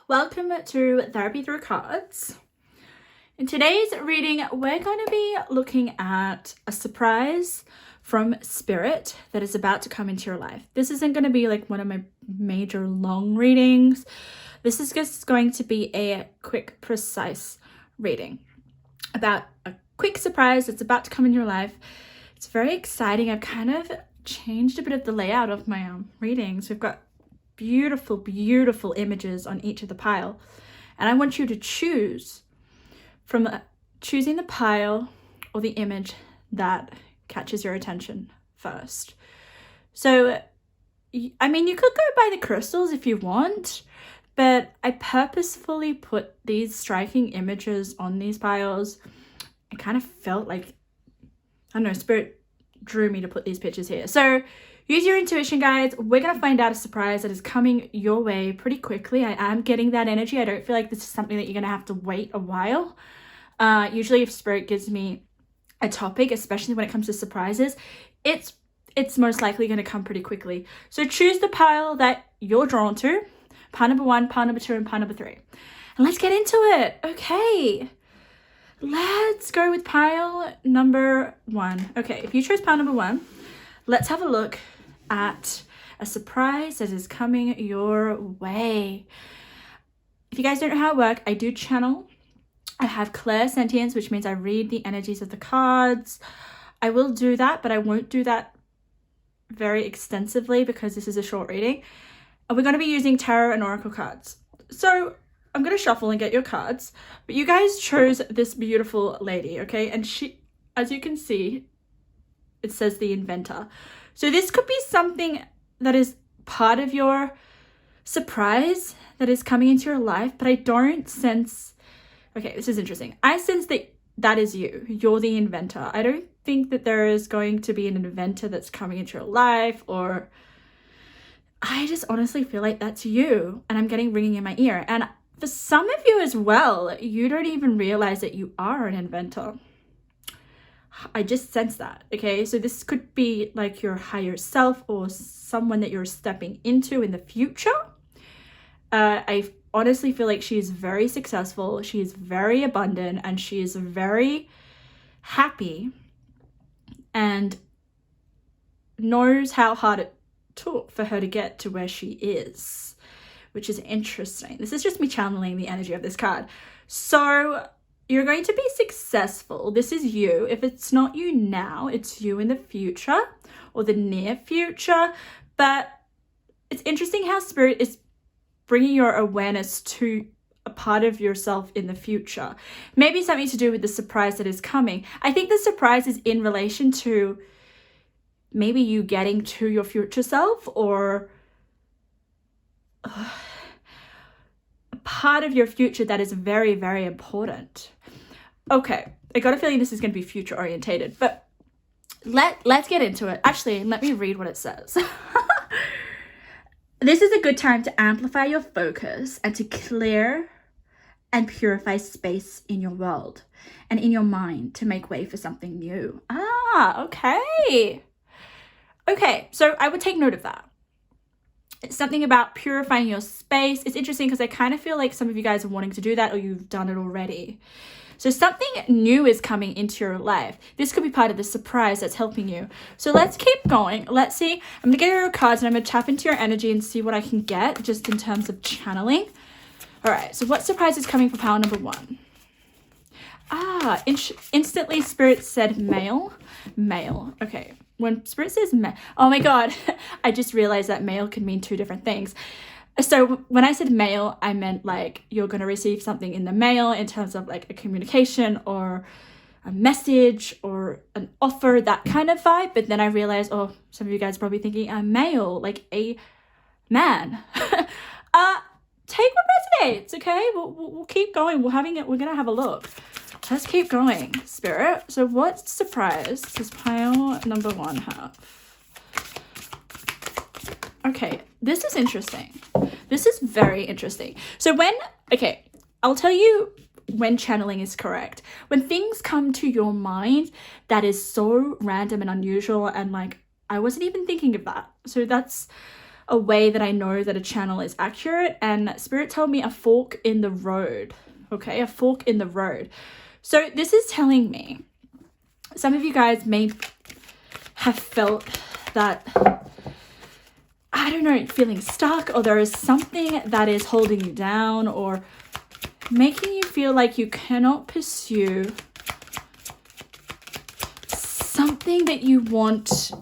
Welcome to Therapy Through Cards. In today's reading, we're going to be looking at a surprise from Spirit that is about to come into your life. This isn't going to be like one of my major long readings. This is just going to be a quick, precise reading about a quick surprise that's about to come in your life. It's very exciting. I've kind of changed a bit of the layout of my readings. We've got beautiful images on each of the pile, and I want you to choose from choosing the pile or the image that catches your attention first. So I mean, you could go by the crystals if you want, but I purposefully put these striking images on these piles. I kind of felt like, I don't know, Spirit drew me to put these pictures here. So use your intuition, guys. We're going to find out a surprise that is coming your way pretty quickly. I am getting that energy. I don't feel like this is something that you're going to have to wait a while. Usually if Spirit gives me a topic, especially when it comes to surprises, it's most likely going to come pretty quickly. So choose the pile that you're drawn to. Pile number 1, pile number 2, and pile number 3. And let's get into it. Okay. Let's go with pile number 1. Okay, if you chose pile number 1, let's have a look at a surprise that is coming your way. If you guys don't know how it works, I do channel. I have clairsentience, which means I read the energies of the cards. I will do that, but I won't do that very extensively because this is a short reading. And we're going to be using tarot and oracle cards. So I'm going to shuffle and get your cards, but you guys chose this beautiful lady, okay? And she, as you can see, it says the inventor. So this could be something that is part of your surprise that is coming into your life, but I don't sense, okay, this is interesting. I sense that that is you. You're the inventor. I don't think that there is going to be an inventor that's coming into your life, or I just honestly feel like that's you, and I'm getting ringing in my ear. And for some of you as well, you don't even realize that you are an inventor. I just sense that, okay? So this could be like your higher self or someone that you're stepping into in the future. I honestly feel like she is very successful. She is very abundant, and she is very happy and knows how hard it took for her to get to where she is, which is interesting. This is just me channeling the energy of this card. So you're going to be successful. This is you. If it's not you now, it's you in the future or the near future. But it's interesting how Spirit is bringing your awareness to a part of yourself in the future. Maybe something to do with the surprise that is coming. I think the surprise is in relation to maybe you getting to your future self, or a part of your future that is very, very important. Okay, I got a feeling this is going to be future orientated, but let's get into it. Actually, let me read what it says. This is a good time to amplify your focus and to clear and purify space in your world and in your mind to make way for something new. Okay. Okay, so I would take note of that. It's something about purifying your space. It's interesting because I kind of feel like some of you guys are wanting to do that, or you've done it already. So something new is coming into your life. This could be part of the surprise that's helping you. So let's keep going. Let's see. I'm going to get your cards and I'm going to tap into your energy and see what I can get just in terms of channeling. All right. So what surprise is coming for pile number 1? Instantly Spirit said male. Male. Okay. When Spirit says male, oh my God, I just realized that male can mean 2 different things. So when I said mail, I meant like you're going to receive something in the mail in terms of like a communication or a message or an offer, that kind of vibe. But then I realized, oh, some of you guys are probably thinking a male, like a man. Take what resonates, okay? We'll keep going. We're going to have a look. Let's keep going, Spirit. So what surprise does pile number 1 have? Okay, this is interesting. This is very interesting. So I'll tell you when channeling is correct. When things come to your mind that is so random and unusual and like, I wasn't even thinking of that. So that's a way that I know that a channel is accurate, and Spirit told me a fork in the road. Okay, a fork in the road. So this is telling me, some of you guys may have felt that, I don't know, feeling stuck, or there is something that is holding you down or making you feel like you cannot pursue something that you want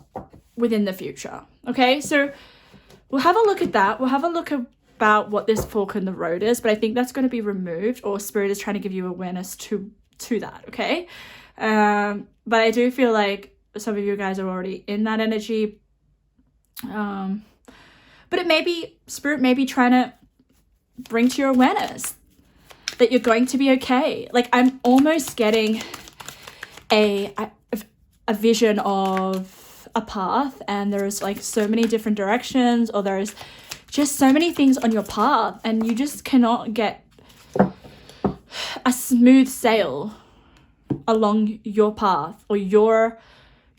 within the future. Okay, so we'll have a look at that. We'll have a look about what this fork in the road is, but I think that's going to be removed, or Spirit is trying to give you awareness to that. Okay, but I do feel like some of you guys are already in that energy, but it may be Spirit may be trying to bring to your awareness that you're going to be okay. Like, I'm almost getting a vision of a path, and there's like so many different directions, or there's just so many things on your path, and you just cannot get a smooth sail along your path, or your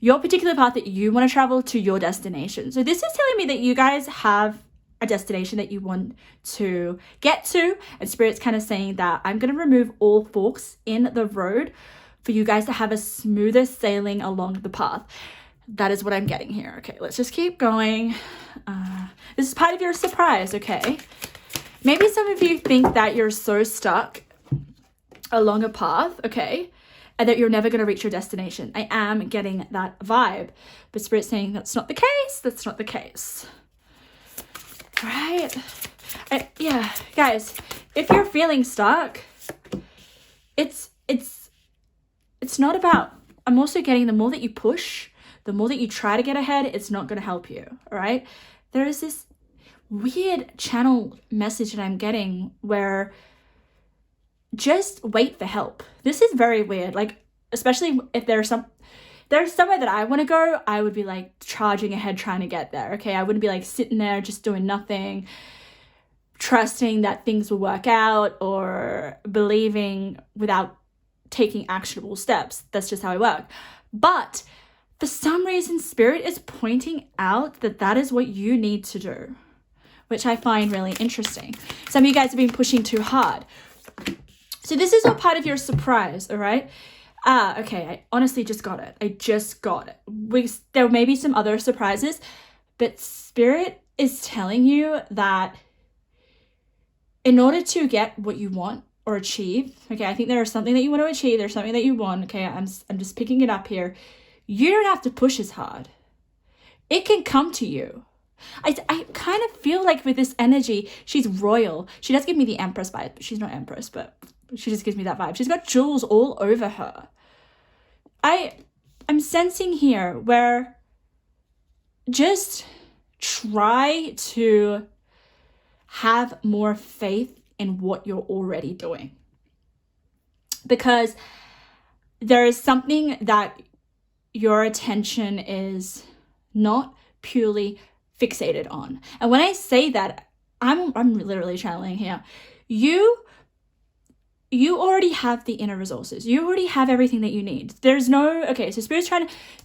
particular path that you want to travel to your destination. So this is telling me that you guys have a destination that you want to get to, and Spirit's kind of saying that I'm going to remove all forks in the road for you guys to have a smoother sailing along the path. That is what I'm getting here. Okay, let's just keep going. This is part of your surprise, okay? Maybe some of you think that you're so stuck along a path, okay, and that you're never going to reach your destination. I am getting that vibe, but Spirit's saying that's not the case. That's not the case. Right? Yeah, guys, if you're feeling stuck, it's not about, I'm also getting the more that you push, the more that you try to get ahead, it's not going to help you, all right? There is this weird channel message that I'm getting where just wait for help. This is very weird. Like, especially if there's somewhere that I want to go, I would be like charging ahead trying to get there. Okay, I wouldn't be like sitting there just doing nothing, trusting that things will work out, or believing without taking actionable steps. That's just how I work. But for some reason, Spirit is pointing out that that is what you need to do, which I find really interesting. Some of you guys have been pushing too hard. So this is all part of your surprise, all right? Okay, I honestly just got it. I just got it. There may be some other surprises, but Spirit is telling you that in order to get what you want or achieve, okay, I think there's something that you want to achieve, there's something that you want, okay, I'm just picking it up here. You don't have to push as hard. It can come to you. I kind of feel like with this energy, she's royal. She does give me the Empress vibe, but she's not Empress, but she just gives me that vibe. She's got jewels all over her. I'm sensing here where just try to have more faith in what you're already doing. Because there is something that your attention is not purely fixated on. And when I say that, I'm literally channeling here. You already have the inner resources. You already have everything that you need. There's no, okay, so Spirit's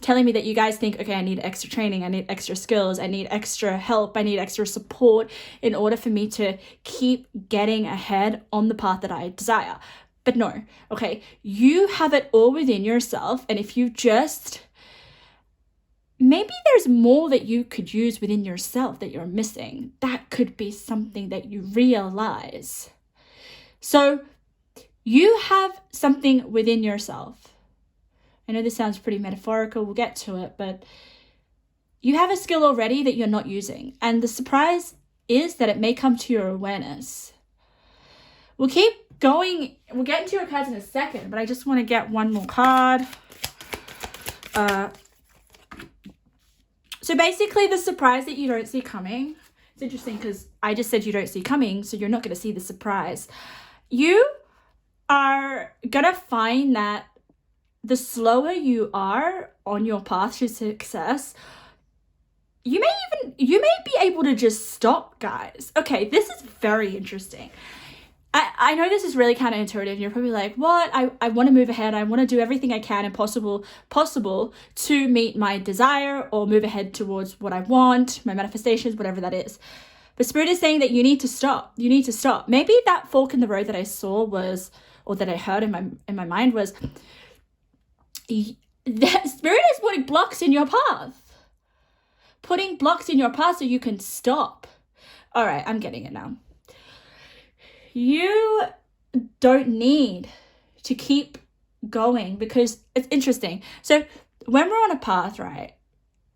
telling me that you guys think, okay, I need extra training, I need extra skills, I need extra help, I need extra support in order for me to keep getting ahead on the path that I desire. But no, okay, you have it all within yourself, and if you just, maybe there's more that you could use within yourself that you're missing. That could be something that you realize. So you have something within yourself. I know this sounds pretty metaphorical, we'll get to it, but you have a skill already that you're not using. And the surprise is that it may come to your awareness. We'll keep going, we'll get into your cards in a second, but I just want to get one more card. So basically the surprise that you don't see coming, it's interesting because I just said you don't see coming, so you're not going to see the surprise. You are going to find that the slower you are on your path to success, you may be able to just stop, guys. Okay, this is very interesting. I know this is really counterintuitive, and you're probably like, what? I want to move ahead. I want to do everything I can and possible to meet my desire or move ahead towards what I want, my manifestations, whatever that is. But Spirit is saying that you need to stop. You need to stop. Maybe that fork in the road that I saw was, or that I heard in my mind was, that Spirit is putting blocks in your path. Putting blocks in your path so you can stop. All right, I'm getting it now. You don't need to keep going, because it's interesting. So when we're on a path, right,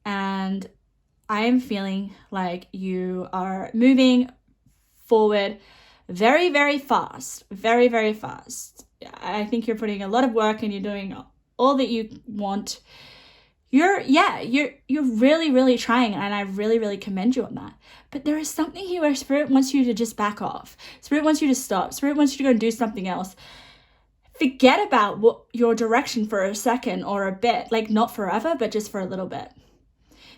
and I am feeling like you are moving forward very, very fast, very, very fast. I think you're putting a lot of work and you're doing all that you want. You're really, really trying, and I really, really commend you on that. But there is something here where Spirit wants you to just back off. Spirit wants you to stop. Spirit wants you to go and do something else. Forget about what your direction for a second or a bit, like not forever, but just for a little bit.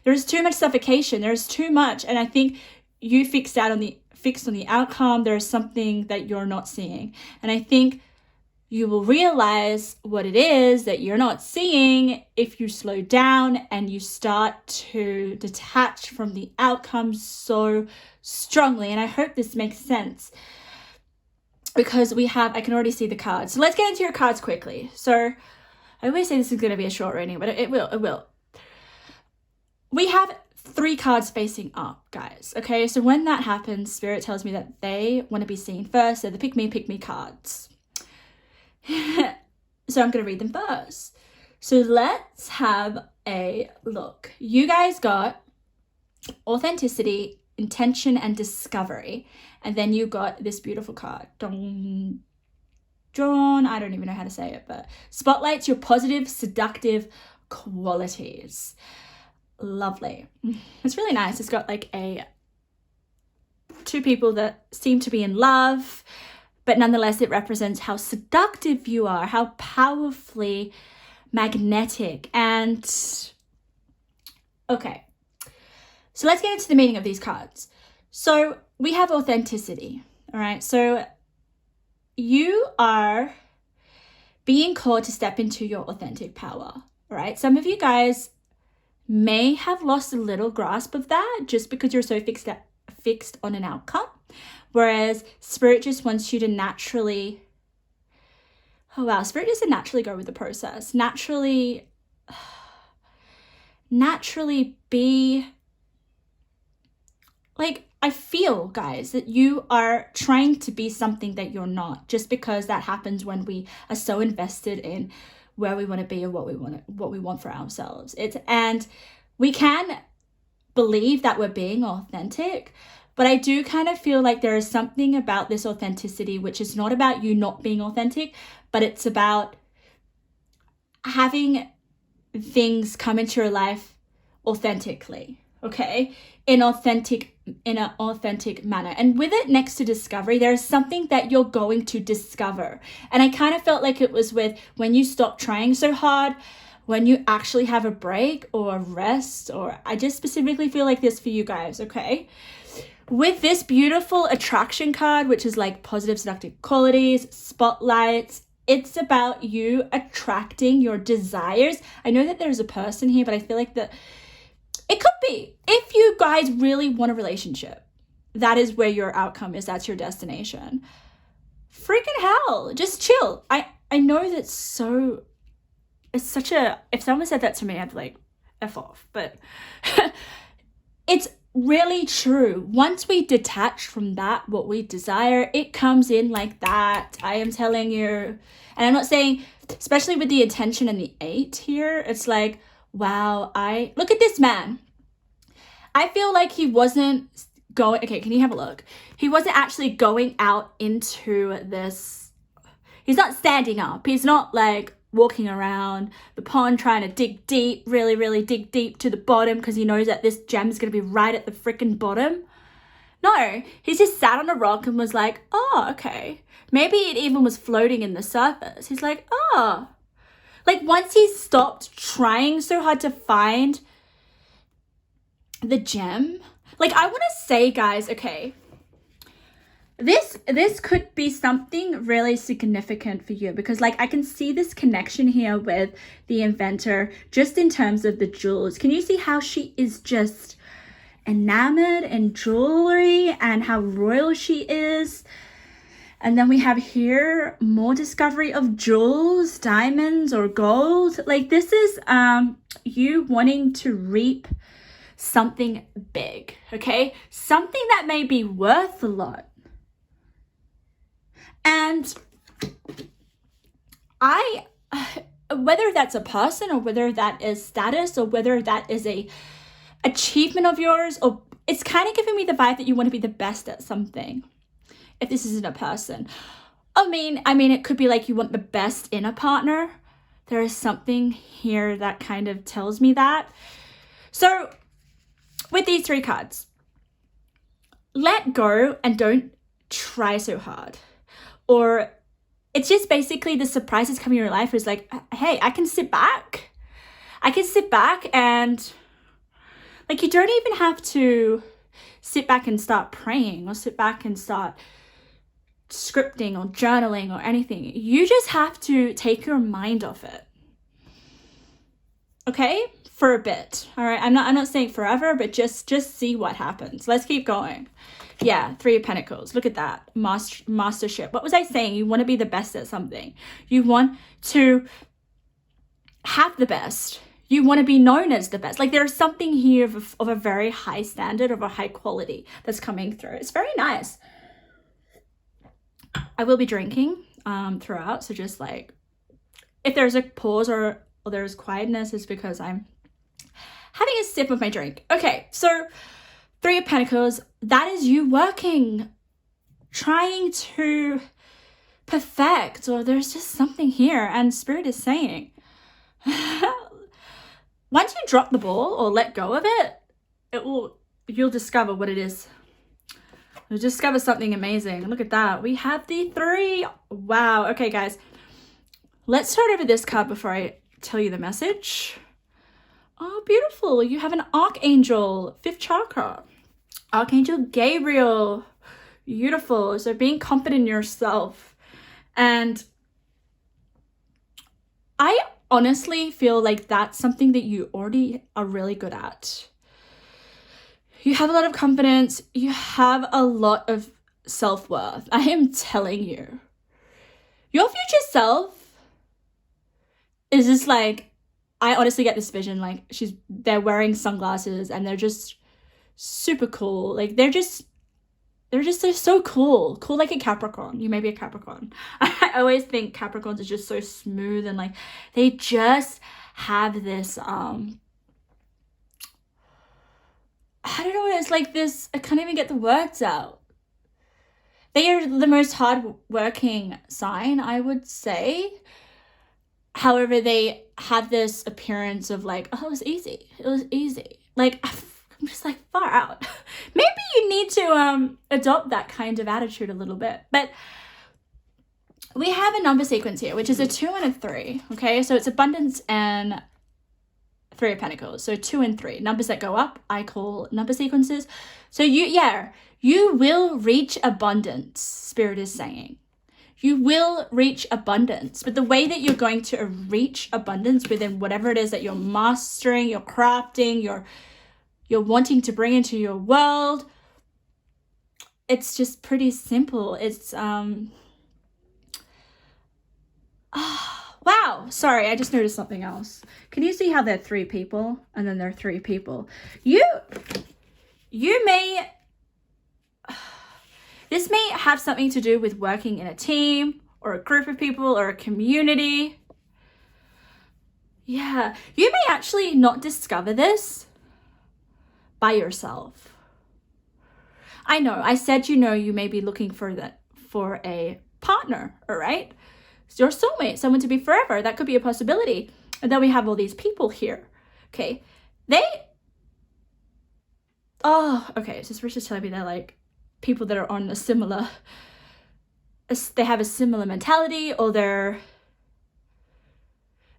There's too much suffocation. There's too much, and I think you fixed on the outcome. There's something that you're not seeing, and I think you will realize what it is that you're not seeing if you slow down and you start to detach from the outcome so strongly. And I hope this makes sense, because I can already see the cards. So let's get into your cards quickly. So I always say this is going to be a short reading, but it will. We have 3 cards facing up, guys. Okay, so when that happens, Spirit tells me that they want to be seen first. So the pick me cards. So I'm going to read them first. So let's have a look. You guys got authenticity, intention, and discovery. And then you got this beautiful card. John, I don't even know how to say it, but spotlights your positive, seductive qualities. Lovely. It's really nice. It's got like 2 people that seem to be in love, but nonetheless, it represents how seductive you are, how powerfully magnetic. And okay, so let's get into the meaning of these cards. So we have authenticity, all right? So you are being called to step into your authentic power, all right? Some of you guys may have lost a little grasp of that just because you're so fixed on an outcome. Whereas Spirit just wants you to naturally, Spirit doesn't naturally go with the process. Naturally be, like, I feel, guys, that you are trying to be something that you're not, just because that happens when we are so invested in where we want to be and what we want for ourselves. And we can believe that we're being authentic, but I do kind of feel like there is something about this authenticity which is not about you not being authentic, but it's about having things come into your life authentically, okay? In an authentic manner. And with it next to discovery, there is something that you're going to discover. And I kind of felt like it was with when you stop trying so hard, when you actually have a break or a rest, or I just specifically feel like this for you guys, okay? With this beautiful attraction card, which is like positive seductive qualities, spotlights, it's about you attracting your desires. I know that there's a person here, but I feel like that it could be. If you guys really want a relationship, that is where your outcome is. That's your destination. Freaking hell, just chill. I know that's so, it's such a, if someone said that to me, I'd be like, F off. But it's really true. Once we detach from that, what we desire, it comes in like that. I am telling you. And I'm not saying, especially with the intention and the 8 here, it's like, wow, look at this man. I feel like he wasn't going, okay, can you have a look? He wasn't actually going out into this, he's not standing up. He's not like walking around the pond trying to dig deep, really, really dig deep to the bottom because he knows that this gem is going to be right at the freaking bottom. No, he's just sat on a rock and was like, oh, okay. Maybe it even was floating in the surface. He's like, oh. Like once he stopped trying so hard to find the gem, like I want to say, guys, okay, this could be something really significant for you, because like I can see this connection here with the inventor just in terms of the jewels. Can you see how she is just enamored in jewelry and how royal she is? And then we have here more discovery of jewels, diamonds or gold. Like this is you wanting to reap something big, okay? Something that may be worth a lot. And whether that's a person or whether that is status or whether that is a achievement of yours, or it's kind of giving me the vibe that you want to be the best at something. If this isn't a person, I mean, it could be like you want the best in a partner. There is something here that kind of tells me that. So with these 3 cards, let go and don't try so hard. Or it's just basically the surprises coming in your life is like, hey, I can sit back and like, you don't even have to sit back and start praying or sit back and start scripting or journaling or anything. You just have to take your mind off it. Okay? For a bit. All right. I'm not saying forever, but just see what happens. Let's keep going. Yeah, 3 of Pentacles. Look at that. Mastership. What was I saying? You want to be the best at something. You want to have the best. You want to be known as the best. Like there's something here of a very high standard, of a high quality that's coming through. It's very nice. I will be drinking throughout. So just like, if there's a pause or there's quietness, it's because I'm having a sip of my drink. Okay, so 3 of Pentacles, that is you working, trying to perfect, or there's just something here. And Spirit is saying, once you drop the ball or let go of it, you'll discover what it is. You'll discover something amazing. Look at that. We have the 3. Wow. Okay, guys. Let's start over this card before I tell you the message. Oh, beautiful. You have an Archangel, 5th chakra. Archangel Gabriel. Beautiful. So being confident in yourself. And I honestly feel like that's something that you already are really good at. You have a lot of confidence. You have a lot of self-worth. I am telling you. Your future self is just like, I honestly get this vision, like they're wearing sunglasses and they're just super cool. Like they're so cool. Cool like a Capricorn. You may be a Capricorn. I always think Capricorns are just so smooth and like they just have this I don't know, it's like this, I can't even get the words out. They are the most hardworking sign, I would say. However, they have this appearance of like, oh, it was easy. It was easy. Like, I'm just like, far out. Maybe you need to adopt that kind of attitude a little bit. But we have a number sequence here, which is a 2 and a 3. Okay, so it's abundance and 3 of Pentacles. So 2 and 3. Numbers that go up, I call number sequences. So you will reach abundance, Spirit is saying. You will reach abundance, but the way that you're going to reach abundance within whatever it is that you're mastering, you're crafting, you're wanting to bring into your world, it's just pretty simple. It's wow, sorry, I just noticed something else. Can you see how there are 3 people and then there are 3 people? You may, this may have something to do with working in a team or a group of people or a community. Yeah, you may actually not discover this by yourself. I know, I said, you may be looking for a partner, all right? It's your soulmate, someone to be forever. That could be a possibility. And then we have all these people here, okay? Okay, so Spirit's just telling me they're like people that are on they have a similar mentality, or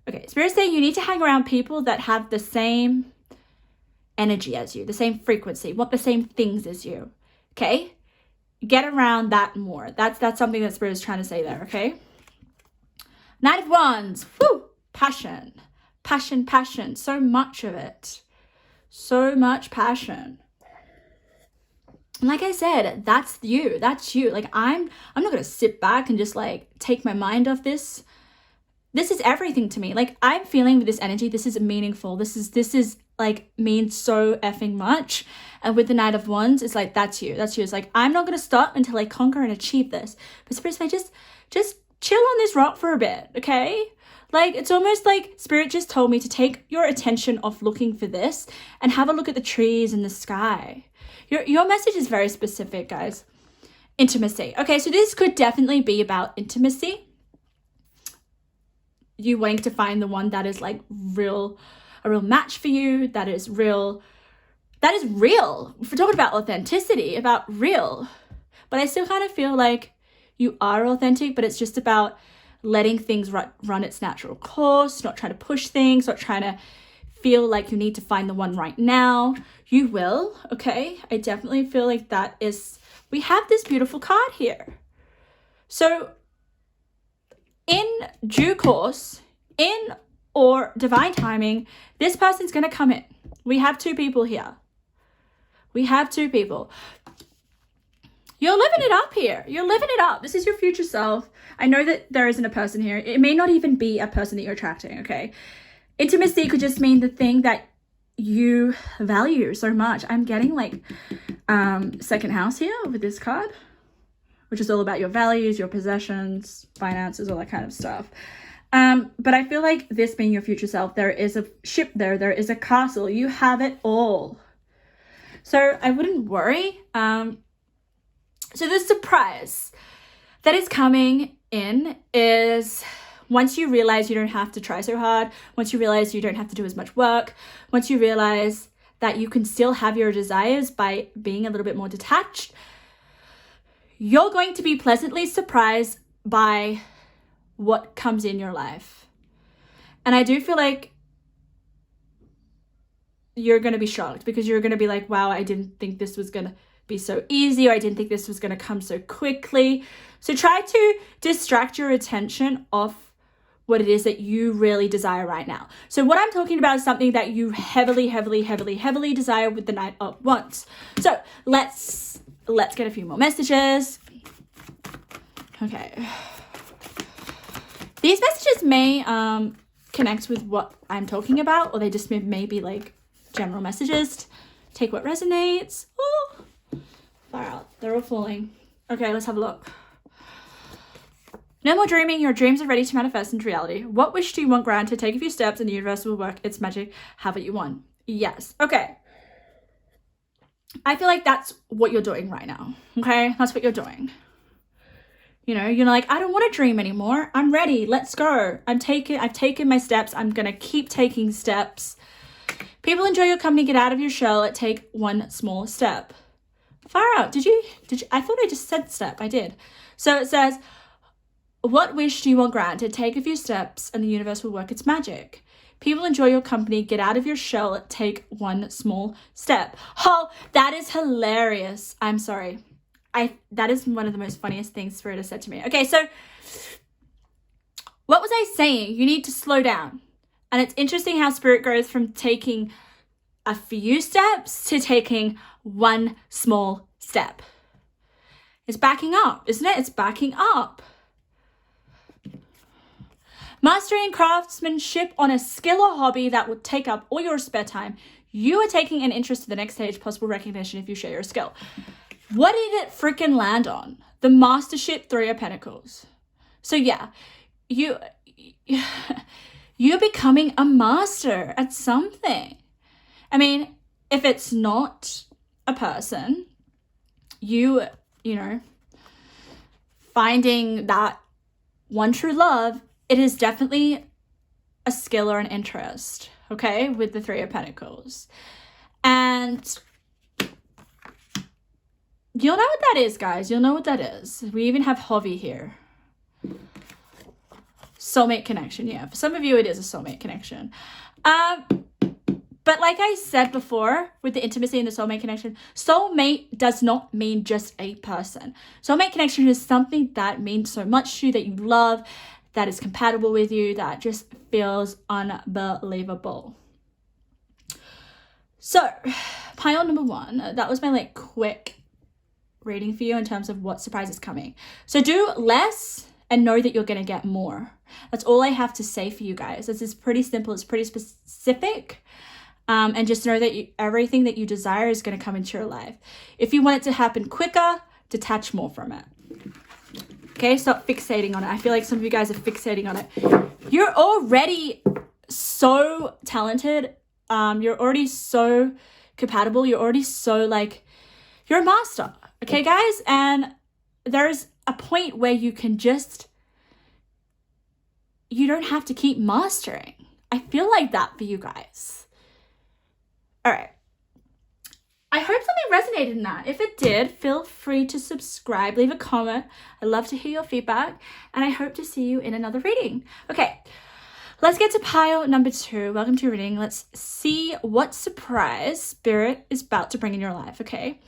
okay, Spirit's saying you need to hang around people that have the same energy as you, the same frequency, want the same things as you, okay? get around that more. That's something that Spirit is trying to say there, okay? Knight of Wands, whoo, passion, passion, passion, so much of it. So much passion. And like I said, that's you. Like I'm not gonna sit back and just like take my mind off this. This is everything to me. Like I'm feeling with this energy, this is meaningful. This is like means so effing much. And with the Knight of Wands, it's like that's you. It's like I'm not gonna stop until I conquer and achieve this. But Spirit say just chill on this rock for a bit, okay? Like it's almost like Spirit just told me to take your attention off looking for this and have a look at the trees and the sky. Your message is very specific, guys. Intimacy. Okay, so this could definitely be about intimacy. You wanting to find the one that is like a real match for you, that is real. If we're talking about authenticity, about real. But I still kind of feel like you are authentic, but it's just about letting things run its natural course, not trying to push things, not trying to feel like you need to find the one right now. You will, okay? I definitely feel like that is, we have this beautiful card here. So in due course, or divine timing, this person's going to come in. We have two people here. You're living it up here. You're living it up. This is your future self. I know that there isn't a person here. It may not even be a person that you're attracting, okay? Intimacy could just mean the thing that you value so much. I'm getting like second house here with this card, which is all about your values, your possessions, finances, all that kind of stuff. But I feel like this being your future self, there is a ship there is a castle. You have it all. So I wouldn't worry. So the surprise that is coming in is once you realize you don't have to try so hard, once you realize you don't have to do as much work, once you realize that you can still have your desires by being a little bit more detached, you're going to be pleasantly surprised by what comes in your life. And I do feel like you're going to be shocked because you're going to be like, wow, I didn't think this was going to be so easy, or I didn't think this was going to come so quickly. So try to distract your attention off what it is that you really desire right now. So what I'm talking about is something that you heavily desire with the Knight of Wands. So let's get a few more messages. Okay. These messages may connect with what I'm talking about, or they just may be like general messages. Take what resonates. Oh, far out. They're all falling. Okay, let's have a look. No more dreaming. Your dreams are ready to manifest into reality. What wish do you want granted? Take a few steps and the universe will work its magic. Have what you want. Yes. Okay. I feel like that's what you're doing right now. Okay? That's what you're doing. You know, you're like, I don't want to dream anymore. I'm ready. Let's go. I've taken my steps. I'm going to keep taking steps. People enjoy your company. Get out of your shell. Take one small step. Far out. Did you? I thought I just said step. I did. So it says, what wish do you want granted? Take a few steps and the universe will work its magic. People enjoy your company. Get out of your shell. Take one small step. Oh, that is hilarious. I'm sorry. That is one of the most funniest things Spirit has said to me. Okay, so what was I saying? You need to slow down. And it's interesting how Spirit goes from taking a few steps to taking one small step. It's backing up, isn't it? It's backing up. Mastering craftsmanship on a skill or hobby that would take up all your spare time. You are taking an interest to the next stage, possible recognition if you share your skill. What did it freaking land on? The mastership, 3 of Pentacles. So yeah, you're becoming a master at something. I mean, if it's not a person, you know, finding that one true love, it is definitely a skill or an interest, okay, with the 3 of Pentacles. And you'll know what that is, guys. You'll know what that is. We even have Hovey here. Soulmate connection. Yeah, for some of you, it is a soulmate connection. But But like I said before, with the intimacy and the soulmate connection, soulmate does not mean just a person. Soulmate connection is something that means so much to you, that you love, that is compatible with you, that just feels unbelievable. So, pile number 1, that was my like quick reading for you in terms of what surprise is coming. So do less and know that you're going to get more. That's all I have to say for you guys. This is pretty simple. It's pretty specific. And just know that everything that you desire is going to come into your life. If you want it to happen quicker, detach more from it. Okay, stop fixating on it. I feel like some of you guys are fixating on it. You're already so talented. You're already so compatible. You're already so like, you're a master. Okay, guys? And there's a point where you can just, you don't have to keep mastering. I feel like that for you guys. All right. I hope something resonated in that. If it did, feel free to subscribe, leave a comment. I'd love to hear your feedback, and I hope to see you in another reading. Okay, let's get to pile number 2. Welcome to your reading. Let's see what surprise Spirit is about to bring in your life, okay?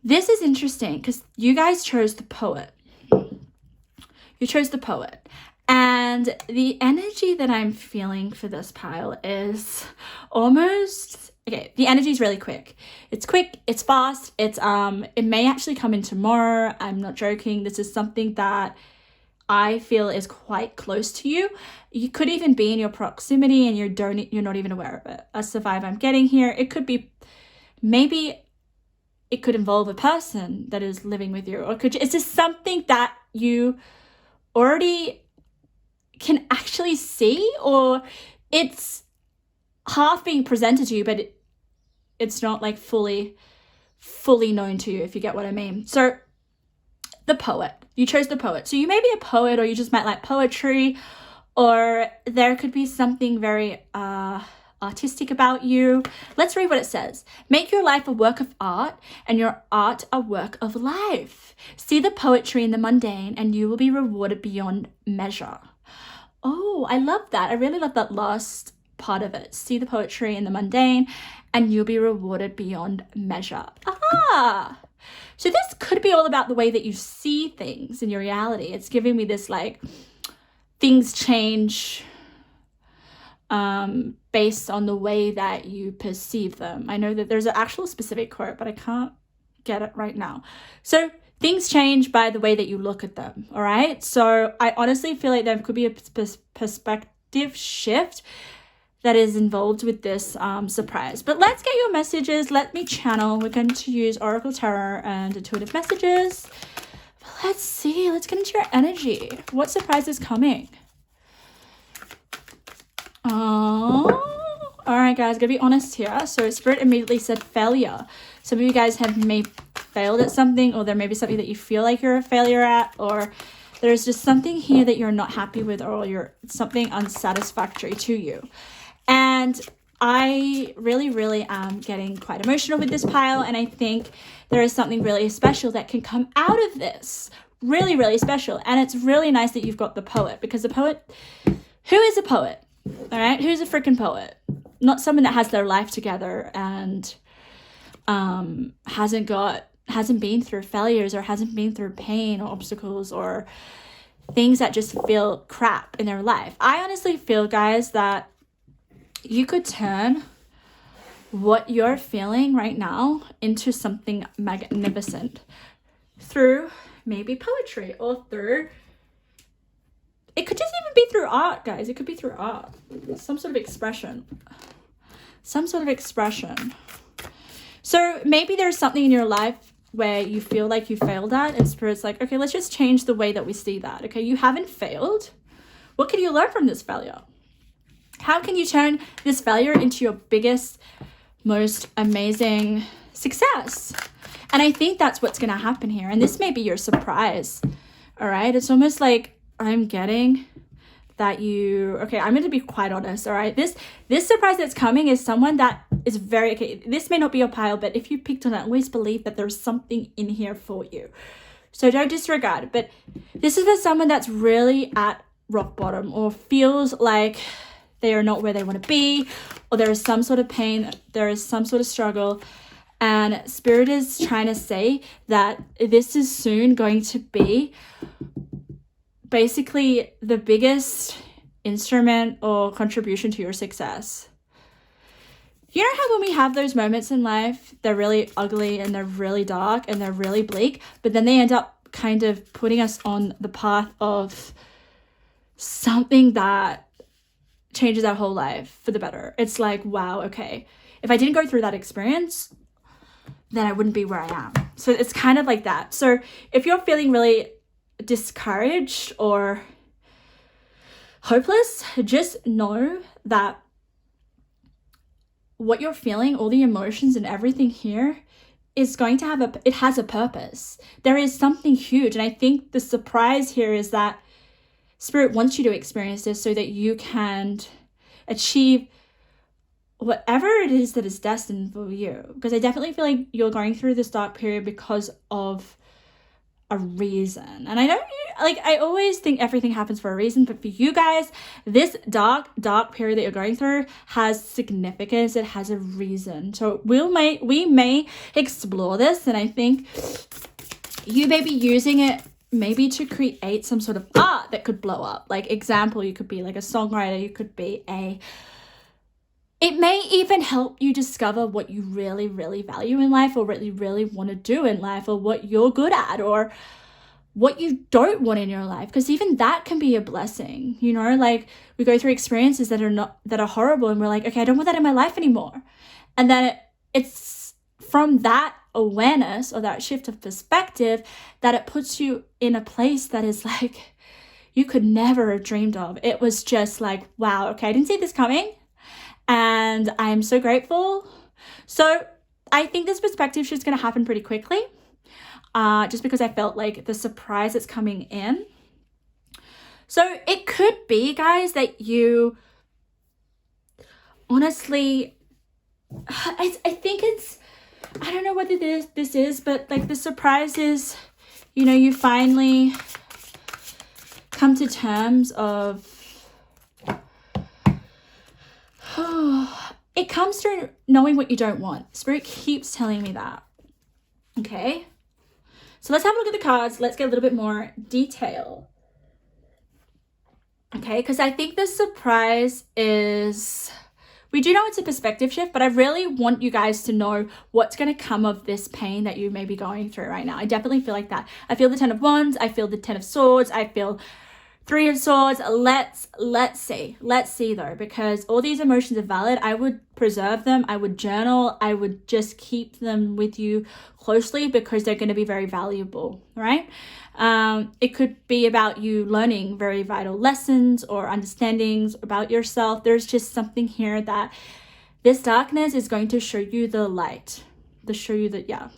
This is interesting because you guys chose the Poet. You chose the Poet. And the energy that I'm feeling for this pile is almost, okay, the energy is really quick. It's quick, it's fast, it may actually come in tomorrow. I'm not joking. This is something that I feel is quite close to you. You could even be in your proximity and you're not even aware of it. That's the vibe I'm getting here. It could be, maybe it could involve a person that is living with you, or it's just something that you already can actually see, or it's half being presented to you, but it's not like fully known to you, if you get what I mean. So the Poet, you chose the Poet. So you may be a poet, or you just might like poetry, or there could be something very artistic about you. Let's read what it says. Make your life a work of art and your art a work of life. See the poetry in the mundane and you will be rewarded beyond measure. Oh, I love that. I really love that last part of it. See the poetry in the mundane and you'll be rewarded beyond measure. Ah! So this could be all about the way that you see things in your reality. It's giving me this like, things change based on the way that you perceive them. I know that there's an actual specific quote, but I can't get it right now. So things change by the way that you look at them, all right? So I honestly feel like there could be a perspective shift that is involved with this surprise. But let's get your messages. Let me channel. We're going to use Oracle Tarot and Intuitive Messages. But let's see. Let's get into your energy. What surprise is coming? Oh, all right, guys, gotta be honest here. So Spirit immediately said failure. Some of you guys have maybe failed at something, or there may be something that you feel like you're a failure at, or there's just something here that you're not happy with, or you're something unsatisfactory to you. And I really am getting quite emotional with this pile, and I think there is something really special that can come out of this. Really special. And it's really nice that you've got the Poet, because the Poet, who is a poet? All right, who's a freaking poet? Not someone that has their life together and hasn't been through failures, or hasn't been through pain or obstacles or things that just feel crap in their life. I honestly feel, guys, that you could turn what you're feeling right now into something magnificent through maybe poetry, or through, it could just even be through art, guys. It could be through art. Some sort of expression. So maybe there's something in your life where you feel like you failed at, and Spirit's like, okay, let's just change the way that we see that. Okay, you haven't failed. What can you learn from this failure? How can you turn this failure into your biggest, most amazing success? And I think that's what's going to happen here. And this may be your surprise. All right, it's almost like I'm getting that you, okay, I'm going to be quite honest, all right? This surprise that's coming is someone that is very, okay, this may not be your pile, but if you picked on it, always believe that there's something in here for you. So don't disregard it. But this is for someone that's really at rock bottom, or feels like they are not where they want to be, or there is some sort of pain, there is some sort of struggle. And Spirit is trying to say that this is soon going to be basically the biggest instrument or contribution to your success. You know how when we have those moments in life, they're really ugly and they're really dark and they're really bleak, but then they end up kind of putting us on the path of something that changes our whole life for the better. It's like, wow, okay, if I didn't go through that experience, then I wouldn't be where I am. So it's kind of like that. So if you're feeling really discouraged or hopeless, just know that what you're feeling, all the emotions and everything here is going to it has a purpose. There is something huge. And I think the surprise here is that Spirit wants you to experience this so that you can achieve whatever it is that is destined for you. Because I definitely feel like you're going through this dark period because of a reason. And I don't, like, I always think everything happens for a reason, but for you guys, this dark period that you're going through has significance. It has a reason. So we may explore this, and I think you may be using it maybe to create some sort of art that could blow up. Like, example, you could be like a songwriter, you could be it may even help you discover what you really, really value in life, or really, really want to do in life, or what you're good at, or what you don't want in your life. Because even that can be a blessing, you know, like we go through experiences that are horrible, and we're like, okay, I don't want that in my life anymore. And then it's from that awareness or that shift of perspective that it puts you in a place that is like, you could never have dreamed of. It was just like, wow, okay, I didn't see this coming. And I'm so grateful. So I think this perspective shift is going to happen pretty quickly, just because I felt like the surprise that's coming in. So it could be, guys, that you honestly, I think it's, I don't know what this is, but like the surprise is, you know, you finally come to terms of, it comes through knowing what you don't want. Spirit keeps telling me that. Okay. So let's have a look at the cards. Let's get a little bit more detail. Okay. Because I think the surprise is, we do know it's a perspective shift, but I really want you guys to know what's going to come of this pain that you may be going through right now. I definitely feel like that. I feel the 10 of Wands. I feel the 10 of Swords. I feel 3 of Swords. Let's see though, because all these emotions are valid. I would preserve them. I would journal. I would just keep them with you closely because they're going to be very valuable, right? It could be about you learning very vital lessons or understandings about yourself. There's just something here that this darkness is going to show you the light, to show you that, yeah.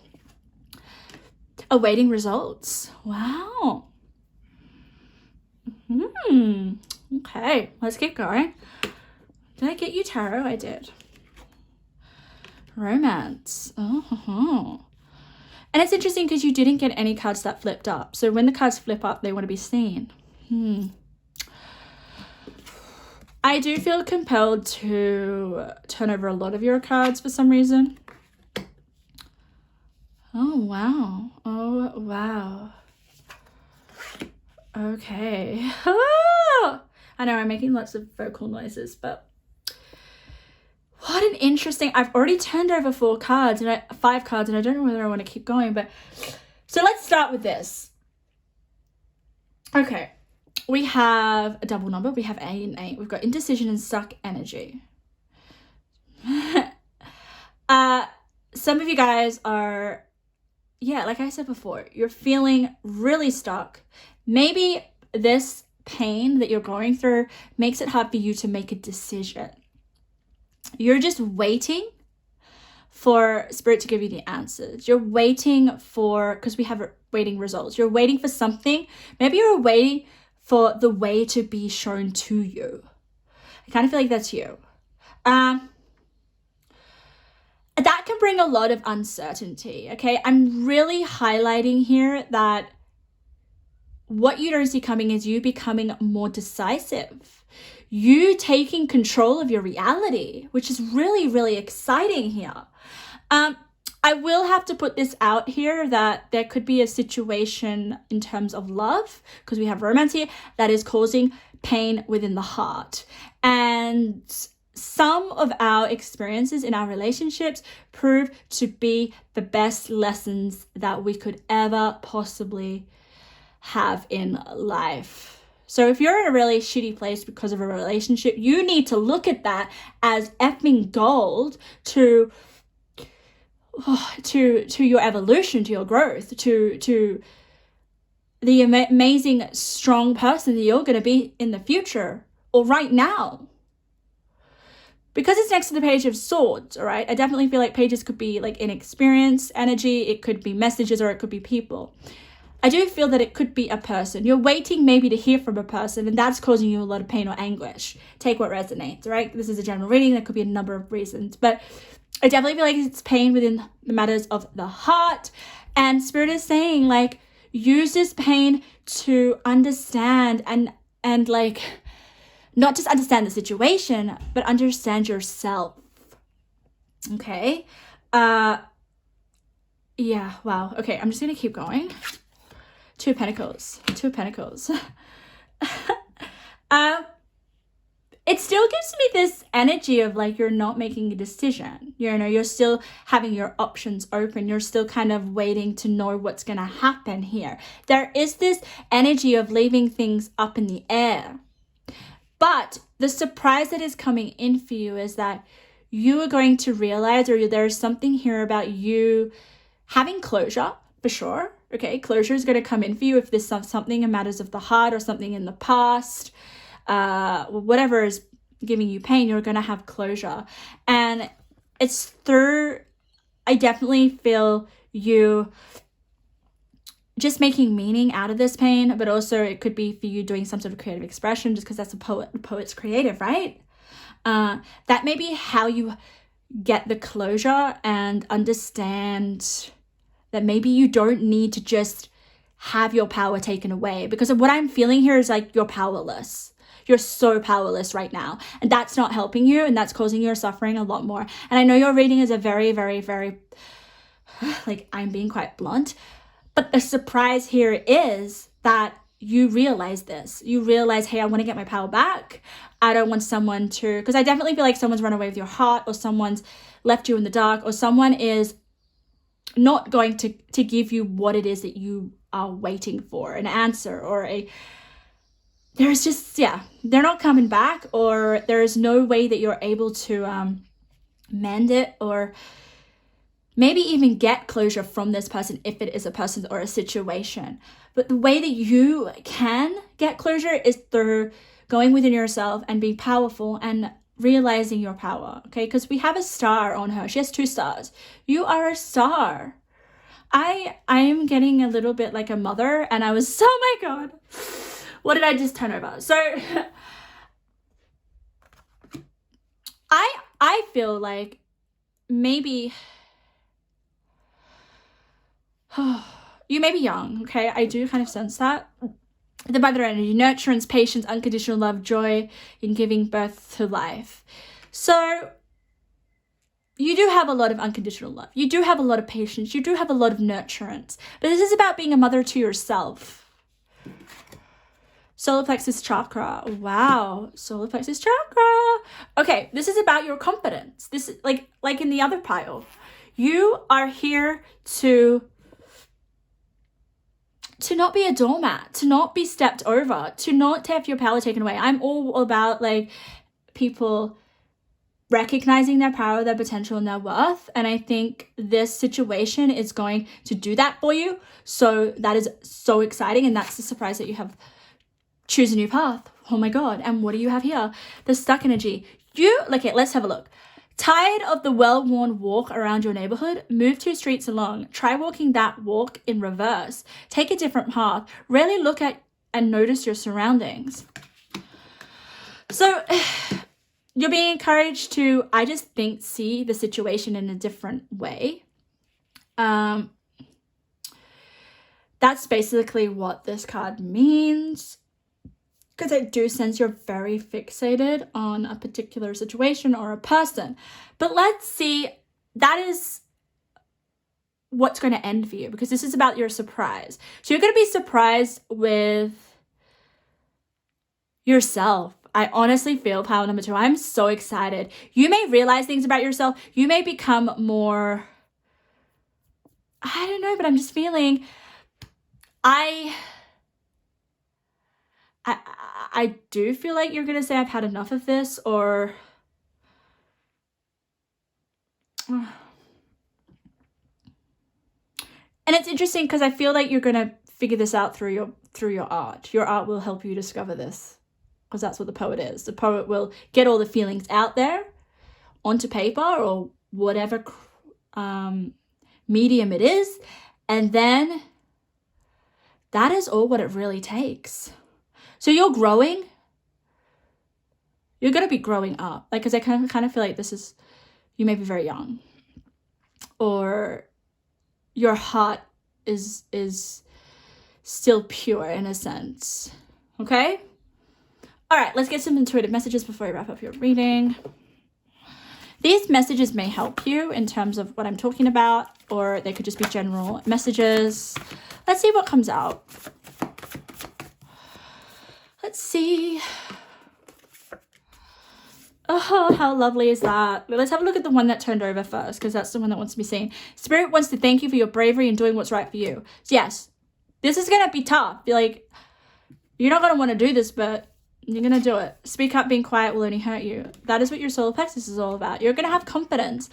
Awaiting results. Wow. Okay, let's keep going. Did I get you tarot? I did. Romance. Oh. And it's interesting because you didn't get any cards that flipped up. So when the cards flip up, they want to be seen. I do feel compelled to turn over a lot of your cards for some reason. Oh, wow. Oh, wow. Okay. I know I'm making lots of vocal noises, but what an interesting, I've already turned over 5 cards, and I don't know whether I want to keep going, but so let's start with this. Okay. We have a double number. We have 8 and 8. We've got indecision and stuck energy. Some of you guys are, yeah, like I said before, you're feeling really stuck. Maybe this pain that you're going through makes it hard for you to make a decision. You're just waiting for Spirit to give you the answers. You're waiting for, because we have waiting results. You're waiting for something. Maybe you're waiting for the way to be shown to you. I kind of feel like that's you. That can bring a lot of uncertainty, okay? I'm really highlighting here that what you don't see coming is you becoming more decisive. You taking control of your reality, which is really, really exciting here. I will have to put this out here that there could be a situation in terms of love, because we have romance here, that is causing pain within the heart. And some of our experiences in our relationships prove to be the best lessons that we could ever possibly have in life. So if you're in a really shitty place because of a relationship, you need to look at that as effing gold to your evolution, to your growth, to the amazing, strong person that you're going to be in the future or right now. Because it's next to the Page of Swords, all right? I definitely feel like pages could be like inexperienced energy. It could be messages, or it could be people. I do feel that it could be a person. You're waiting maybe to hear from a person, and that's causing you a lot of pain or anguish. Take what resonates, right? This is a general reading. There could be a number of reasons, but I definitely feel like it's pain within the matters of the heart. And Spirit is saying, like, use this pain to understand and like, not just understand the situation, but understand yourself. Okay? Yeah, wow. Okay, I'm just going to keep going. Two of Pentacles. It still gives me this energy of like you're not making a decision. You're still having your options open. You're still kind of waiting to know what's going to happen here. There is this energy of leaving things up in the air. But the surprise that is coming in for you is that you are going to realize, or there's something here about you having closure, for sure. Okay, closure is going to come in for you if there's something in matters of the heart or something in the past. Whatever is giving you pain, you're going to have closure. And it's through, I definitely feel you just making meaning out of this pain, but also it could be for you doing some sort of creative expression, just because that's a poet's creative, right? That may be how you get the closure and understand that maybe you don't need to just have your power taken away, because of what I'm feeling here is like you're powerless. You're so powerless right now, and that's not helping you, and that's causing your suffering a lot more. And I know your reading is a very, very, very, like, I'm being quite blunt, but the surprise here is that you realize this. You realize, hey, I want to get my power back. I don't want someone to, because I definitely feel like someone's run away with your heart, or someone's left you in the dark, or someone is not going to give you what it is that you are waiting for, an answer, or there's just, yeah, they're not coming back, or there's no way that you're able to mend it, or maybe even get closure from this person if it is a person or a situation. But the way that you can get closure is through going within yourself and being powerful and realizing your power, okay? Because we have a star on her. She has 2 stars. You are a star. I am getting a little bit like a mother, and I was, oh my God, what did I just turn over? So I feel like maybe you may be young, okay? I do kind of sense that. The mother energy, nurturance, patience, unconditional love, joy in giving birth to life. So you do have a lot of unconditional love. You do have a lot of patience. You do have a lot of nurturance. But this is about being a mother to yourself. Solar plexus chakra. Wow. Solar plexus chakra. Okay, this is about your confidence. This is like in the other pile. You are here to not be a doormat, to not be stepped over, to not have your power taken away. I'm all about like people recognizing their power, their potential, and their worth. And I think this situation is going to do that for you. So that is so exciting. And that's the surprise that you have. Choose a new path. Oh my God. And what do you have here? The stuck energy. Okay, let's have a look. Tired of the well-worn walk around your neighborhood? Move 2 streets along. Try walking that walk in reverse. Take a different path. Really look at and notice your surroundings. So you're being encouraged to, I just think, see the situation in a different way. That that's basically what this card means. Because I do sense you're very fixated on a particular situation or a person. But let's see, that is what's going to end for you, because this is about your surprise. So you're going to be surprised with yourself. I honestly feel pile number 2. I'm so excited. You may realize things about yourself. You may become more, I don't know, but I'm just feeling I do feel like you're going to say, I've had enough of this, or and it's interesting because I feel like you're going to figure this out through your art. Your art will help you discover this, because that's what the poet is. The poet will get all the feelings out there onto paper or whatever medium it is, and then that is all what it really takes. So you're growing. You're going to be growing up. Like, because I kind of feel like this is, you may be very young, or your heart is still pure in a sense. Okay? All right, let's get some intuitive messages before I wrap up your reading. These messages may help you in terms of what I'm talking about, or they could just be general messages. Let's see what comes out. Let's see. Oh, how lovely is that? Let's have a look at the one that turned over first, because that's the one that wants to be seen. Spirit wants to thank you for your bravery and doing what's right for you. So yes, this is going to be tough. Like, you're not going to want to do this, but you're going to do it. Speak up, being quiet will only hurt you. That is what your solar plexus is all about. You're going to have confidence.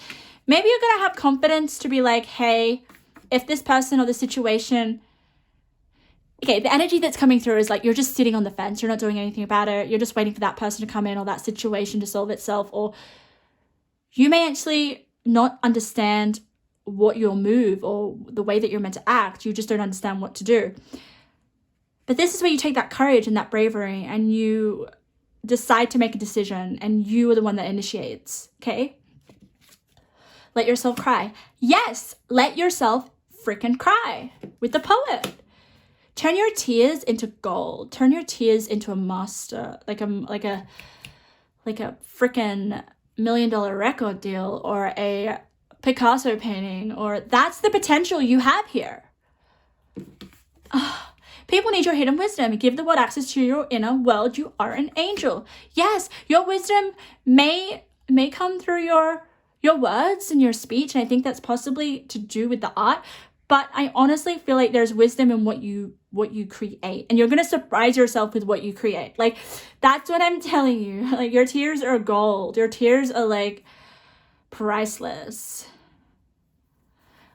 Maybe you're going to have confidence to be like, hey, if this person or the situation, okay, the energy that's coming through is like you're just sitting on the fence. You're not doing anything about it. You're just waiting for that person to come in or that situation to solve itself. Or you may actually not understand what your move or the way that you're meant to act. You just don't understand what to do. But this is where you take that courage and that bravery and you decide to make a decision, and you are the one that initiates, okay? Let yourself cry. Yes, let yourself freaking cry with the poet. Turn your tears into gold. Turn your tears into a master, like a freaking $1 million record deal, or a Picasso painting, or that's the potential you have here. People need your hidden wisdom. Give the world access to your inner world. You are an angel. Yes, your wisdom may come through your words and your speech, and I think that's possibly to do with the art. But I honestly feel like there's wisdom in what you create, and you're gonna surprise yourself with what you create. Like, that's what I'm telling you. Like, your tears are gold. Your tears are like priceless.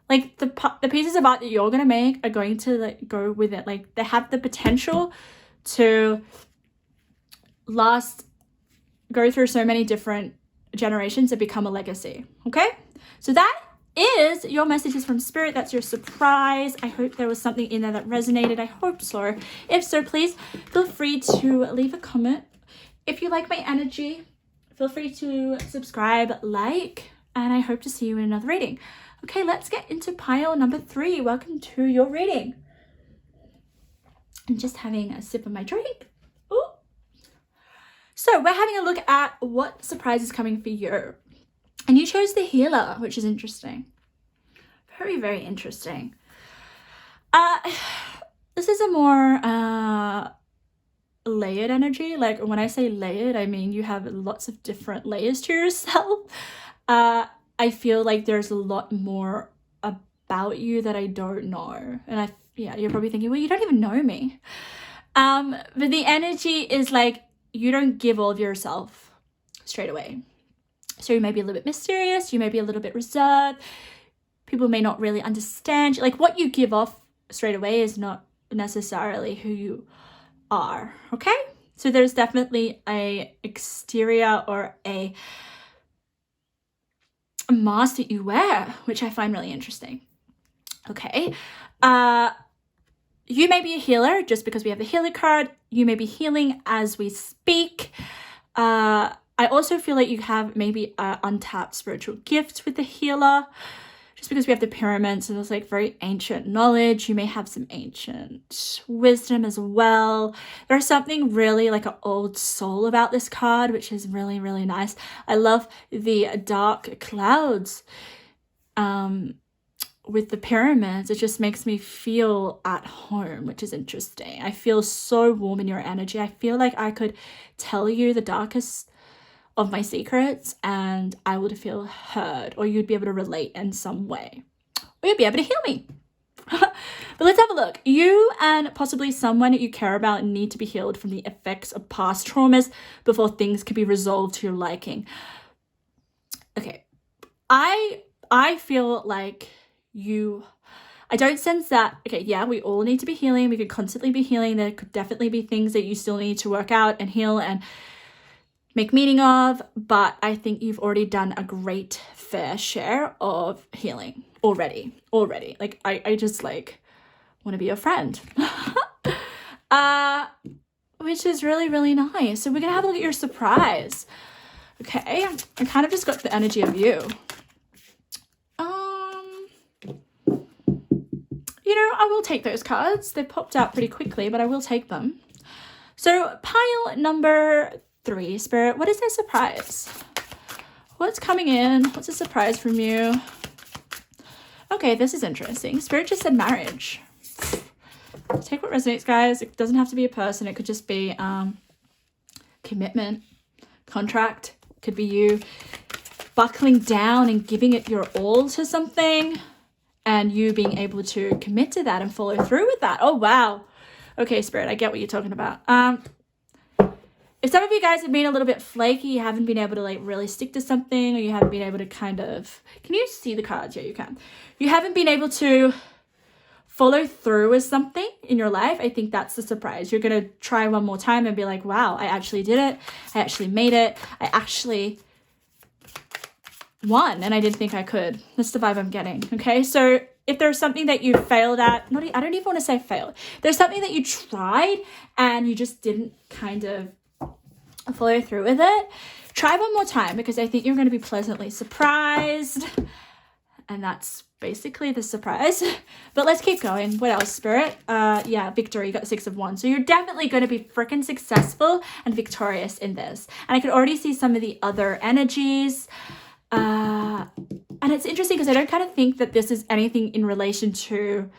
Like, the pieces of art that you're gonna make are going to like go with it. Like, they have the potential to go through so many different generations and become a legacy. Okay, so that is your messages from Spirit. That's your surprise. I hope there was something in there that resonated. I hope so. If so, please feel free to leave a comment. If you like my energy, feel free to subscribe, like, and I hope to see you in another reading. Okay, let's get into pile number 3. Welcome to your reading. I'm just having a sip of my drink. Ooh. So we're having a look at what surprise is coming for you. And you chose the healer, which is interesting. Very, very interesting. This is a more layered energy. Like, when I say layered, I mean you have lots of different layers to yourself. I feel like there's a lot more about you that I don't know. And you're probably thinking, well, you don't even know me. But the energy is like, you don't give all of yourself straight away. So you may be a little bit mysterious, you may be a little bit reserved, people may not really understand you. Like, what you give off straight away is not necessarily who you are, okay? So there's definitely a exterior or a mask that you wear, which I find really interesting. Okay, you may be a healer just because we have the healer card. You may be healing as we speak. I also feel like you have maybe an untapped spiritual gift with the healer. just because we have the pyramids, so there's like very ancient knowledge. You may have some ancient wisdom as well. There's something really like an old soul about this card, which is really, really nice. I love the dark clouds with the pyramids. It just makes me feel at home, which is interesting. I feel so warm in your energy. I feel like I could tell you the darkest of my secrets and I would feel heard, or you'd be able to relate in some way, or you'd be able to heal me. But let's have a look. You and possibly someone you care about need to be healed from the effects of past traumas before things can be resolved to your liking. Okay, I feel like I don't sense that. Okay, yeah, we all need to be healing. We could constantly be healing. There could definitely be things that you still need to work out and heal and make meaning of, but I think you've already done a great fair share of healing already. Like I just like want to be your friend. Which is really, really nice. So we're gonna have a look at your surprise. Okay, I kind of just got the energy of you. You know, I will take those cards. They popped out pretty quickly, but I will take them. So pile number 3, Spirit, what is their surprise? What's coming in? What's a surprise from you? Okay, this is interesting. Spirit just said marriage. Take what resonates, guys. It doesn't have to be a person. It could just be commitment, contract. It could be you buckling down and giving it your all to something and you being able to commit to that and follow through with that. Oh, wow. Okay, Spirit, I get what you're talking about. If some of you guys have been a little bit flaky, you haven't been able to like really stick to something, or you haven't been able to kind of, can you see the cards? Yeah, you can. You haven't been able to follow through with something in your life. I think that's the surprise. You're going to try one more time and be like, wow, I actually did it. I actually made it. I actually won and I didn't think I could. That's the vibe I'm getting. Okay. So if there's something that you failed at, I don't even want to say failed. There's something that you tried and you just didn't kind of follow through with it. Try one more time because I think you're going to be pleasantly surprised. And that's basically the surprise. But let's keep going. What else, Spirit? Yeah, victory. You got the 6 of Wands. So you're definitely going to be freaking successful and victorious in this. And I could already see some of the other energies. And it's interesting because I don't kind of think that this is anything in relation to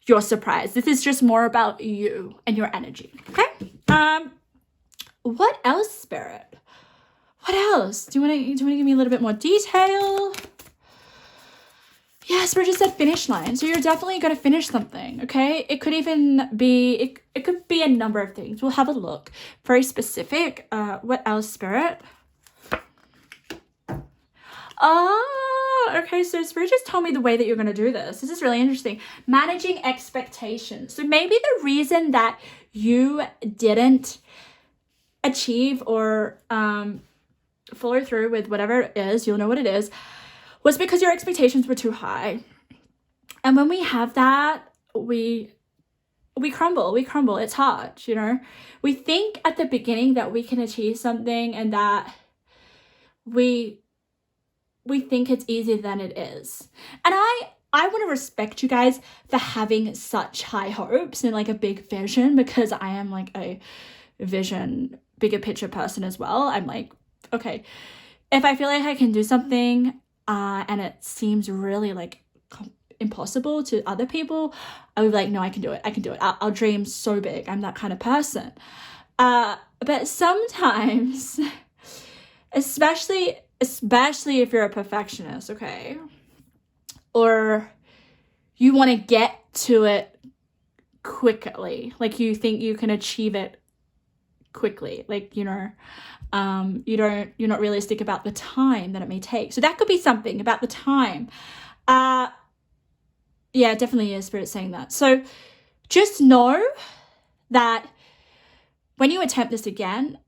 your surprise. This is just more about you and your energy. Okay? What else, Spirit? What else? Do you want to give me a little bit more detail? Yeah, Spirit just said finish line. So you're definitely going to finish something, okay? It could even be, it could be a number of things. We'll have a look. Very specific. What else, Spirit? Oh, okay. So Spirit just told me the way that you're going to do this. This is really interesting. Managing expectations. So maybe the reason that you didn't achieve or follow through with whatever it is, you'll know what it is, was because your expectations were too high. And when we have that, we crumble. It's hard, you know. We think at the beginning that we can achieve something and that we think it's easier than it is. And I want to respect you guys for having such high hopes and like a big vision, because I am like a vision, bigger picture person as well. I'm like, okay, if I feel like I can do something and it seems really like impossible to other people, I would be like, no, I can do it. I'll dream so big. I'm that kind of person. But sometimes, especially if you're a perfectionist, okay, or you want to get to it quickly, like you think you can achieve it quickly, like, you know, you're not realistic about the time that it may take. So that could be something about the time. Yeah, it definitely is Spirit saying that. So just know that when you attempt this again,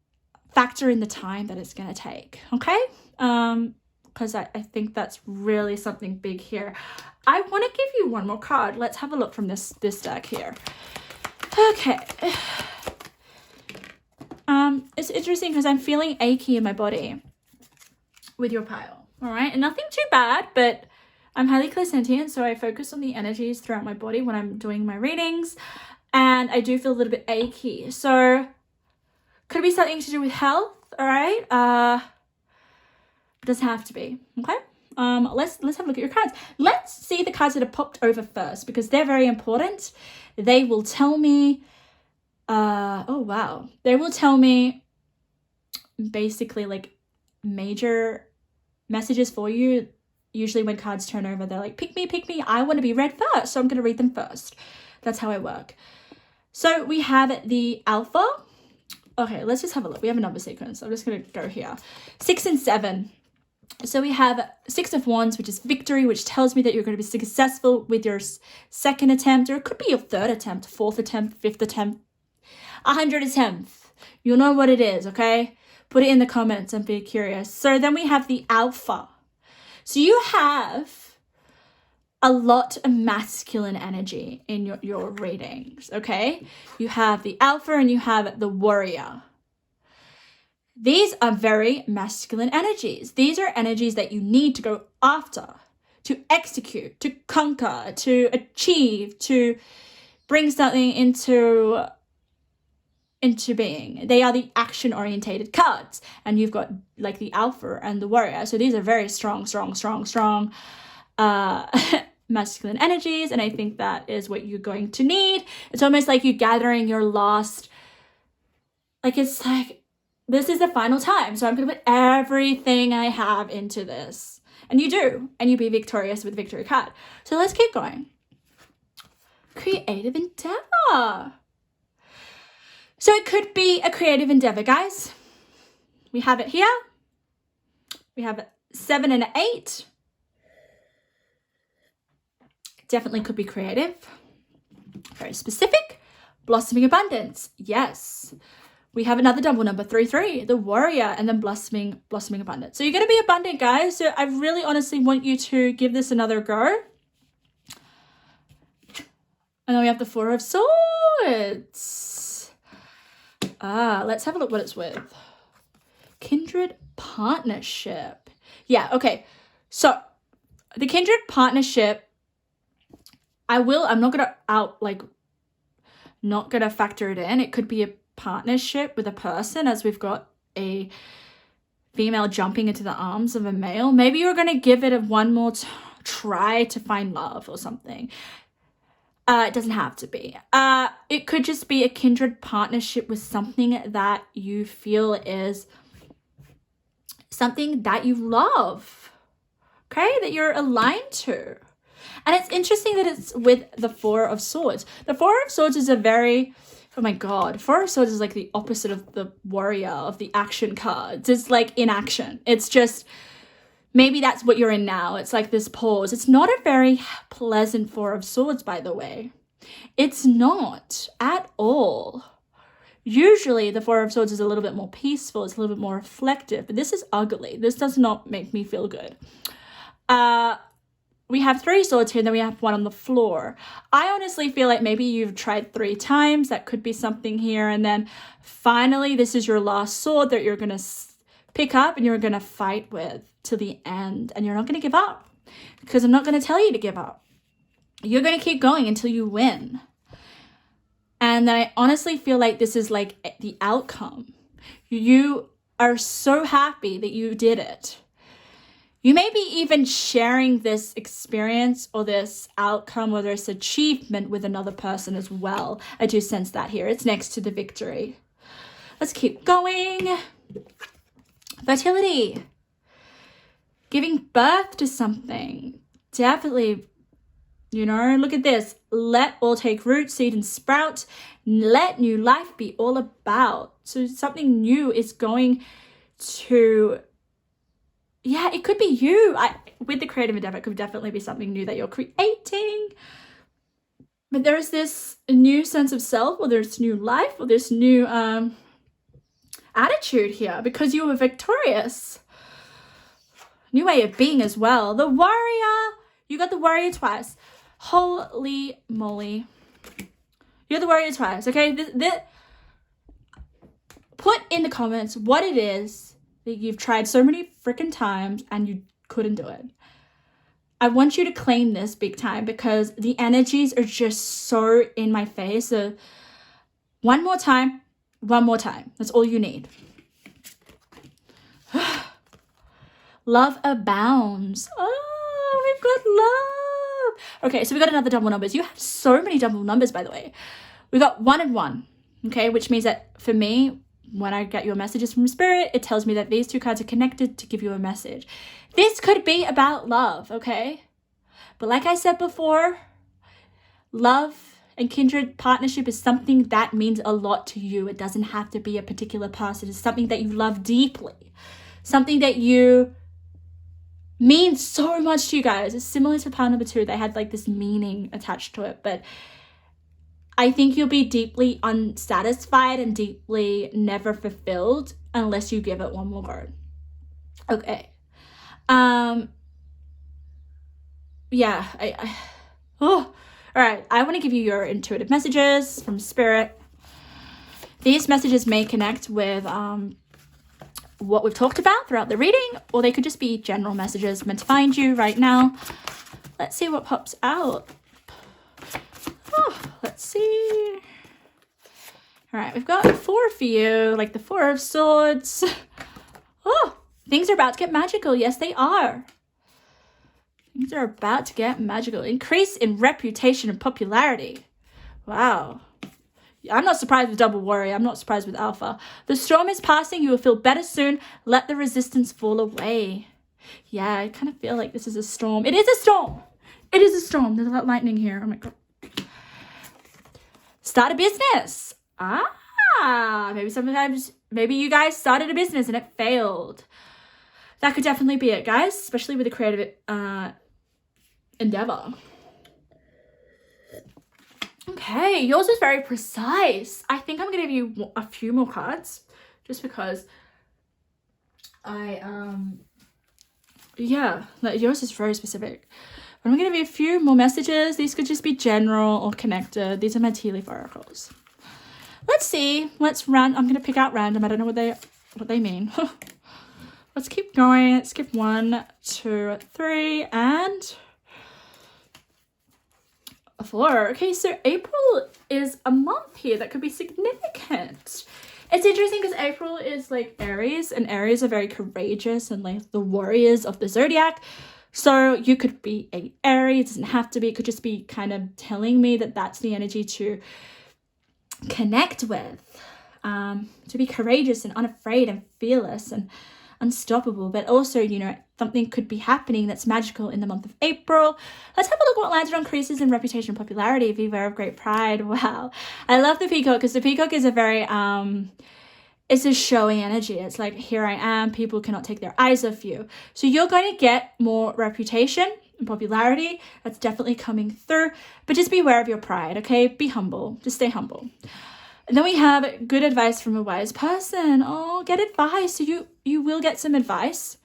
factor in the time that it's going to take, okay? Because I think that's really something big here. I want to give you one more card. Let's have a look from this deck here. Okay. It's interesting because I'm feeling achy in my body with your pile. All right, and nothing too bad, but I'm highly clairsentient, so I focus on the energies throughout my body when I'm doing my readings, and I do feel a little bit achy. So could be something to do with health, all right? Doesn't have to be, okay? Let's have a look at your cards. Let's see the cards that have popped over first, because they're very important. They will tell me, oh wow. They will tell me basically like major messages for you. Usually when cards turn over, they're like, pick me. I want to be read first, so I'm going to read them first. That's how I work. So we have the Alpha. Okay, let's just have a look. We have a number sequence. I'm just going to go here. 6 and 7. So we have 6 of Wands, which is victory, which tells me that you're going to be successful with your second attempt, or it could be your third attempt, fourth attempt, fifth attempt, 100 attempts. You'll know what it is, okay? Put it in the comments and be curious. So then we have the Alpha. So you have a lot of masculine energy in your readings, okay? You have the Alpha and you have the Warrior. These are very masculine energies. These are energies that you need to go after, to execute, to conquer, to achieve, to bring something into being. They are the action-orientated cards, and you've got like the Alpha and the Warrior. So these are very strong masculine energies, and I think that is what you're going to need. It's almost like you're gathering your last, like it's like, this is the final time, so I'm going to put everything I have into this. And you do, and you be victorious with the victory card. So let's keep going. Creative endeavor. So it could be a creative endeavor, guys. We have it here. We have 7 and 8. Definitely could be creative. Very specific. Blossoming abundance. Yes. We have another double number, 3, the Warrior, and then blossoming abundance. So you're going to be abundant, guys. So I really honestly want you to give this another go. And then we have the 4 of Swords. Let's have a look what it's with. Kindred partnership. Yeah, okay. So the kindred partnership, I'm not gonna factor it in. It could be a partnership with a person, as we've got a female jumping into the arms of a male. Maybe you're going to give it one more try to find love or something. It doesn't have to be. It could just be a kindred partnership with something that you feel is something that you love, okay, that you're aligned to. And it's interesting that it's with the 4 of Swords. The 4 of Swords is a very, oh my God, 4 of Swords is like the opposite of the Warrior, of the action cards. It's like inaction. It's just, maybe that's what you're in now. It's like this pause. It's not a very pleasant 4 of Swords, by the way. It's not at all. Usually the 4 of Swords is a little bit more peaceful. It's a little bit more reflective. But this is ugly. This does not make me feel good. We have 3 swords here, and then we have 1 on the floor. I honestly feel like maybe you've tried 3 times. That could be something here. And then finally, this is your last sword that you're going to pick up and you're going to fight with to the end. And you're not going to give up, because I'm not going to tell you to give up. You're going to keep going until you win. And I honestly feel like this is like the outcome. You are so happy that you did it. You may be even sharing this experience or this outcome or this achievement with another person as well. I do sense that here. It's next to the victory. Let's keep going. Fertility. Giving birth to something. Definitely, look at this. Let all take root, seed, and sprout. Let new life be all about. So something new is going to... Yeah, it could be you. With the creative endeavor, it could definitely be something new that you're creating. But there's this new sense of self, or there's new life, or this new attitude here, because you were victorious. New way of being as well. The Warrior. You got the Warrior twice. Holy moly. You're the Warrior twice, okay? Put in the comments what it is that you've tried so many freaking times and you couldn't do it. I want you to claim this big time because the energies are just so in my face. So one more time. That's all you need. Love abounds. Oh, we've got love. Okay, so we got another double numbers. You have so many double numbers, by the way. We got 1 and 1. Okay, which means that for me, when I get your messages from Spirit, it tells me that these 2 cards are connected to give you a message. This could be about love, okay? But like I said before, love and kindred partnership is something that means a lot to you. It doesn't have to be a particular person. It's something that you love deeply. Something that you means so much to you guys. It's similar to part number 2. They had like this meaning attached to it. But I think you'll be deeply unsatisfied and deeply never fulfilled unless you give it one more go. Okay. Yeah. All right. I want to give you your intuitive messages from Spirit. These messages may connect with what we've talked about throughout the reading, or they could just be general messages meant to find you right now. Let's see what pops out. Let's see. All right, we've got 4 for you, like the 4 of Swords. Oh, things are about to get magical. Yes, they are. Things are about to get magical. Increase in reputation and popularity. Wow. I'm not surprised with Double Warrior. I'm not surprised with Alpha. The storm is passing. You will feel better soon. Let the resistance fall away. Yeah, I kind of feel like this is a storm. It is a storm. It is a storm. There's a lot of lightning here. Oh my God. Start a business. Maybe you guys started a business and it failed. That could definitely be it, guys, especially with a creative endeavor. Okay, yours is very precise. I think I'm going to give you a few more cards just because yours is very specific. But I'm going to give you a few more messages. These could just be general or connected. These are my tea leaf oracles. Let's see. Let's run. I'm going to pick out random. I don't know what they mean. Let's keep going. Let's skip 1, 2, 3, and 4. Okay, so April is a month here that could be significant. It's interesting because April is like Aries, and Aries are very courageous and like the warriors of the zodiac. So you could be a Aries. It doesn't have to be. It could just be kind of telling me that that's the energy to connect with, to be courageous and unafraid and fearless and unstoppable. But also, you know, something could be happening that's magical in the month of April. Let's have a look at what landed on increases in reputation and popularity. Beware of great pride. Wow. I love the peacock because the peacock is a very, it's a showy energy. It's like, here I am. People cannot take their eyes off you. So you're going to get more reputation and popularity. That's definitely coming through. But just beware of your pride, okay? Be humble. Just stay humble. And then we have good advice from a wise person. Oh, get advice. So you will get some advice.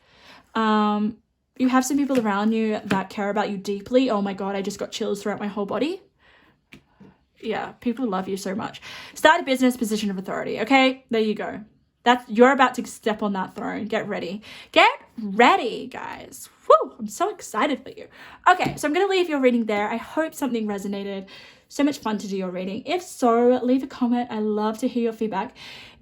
You have some people around you that care about you deeply. Oh my God, I just got chills throughout my whole body. Yeah, people love you so much. Start a business, position of authority. Okay, there you go. You're about to step on that throne. Get ready. Get ready, guys. Woo, I'm so excited for you. Okay, so I'm going to leave your reading there. I hope something resonated. So much fun to do your reading. If so, leave a comment. I love to hear your feedback.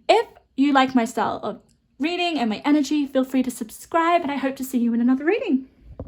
If you like my style of reading and my energy, feel free to subscribe, and I hope to see you in another reading.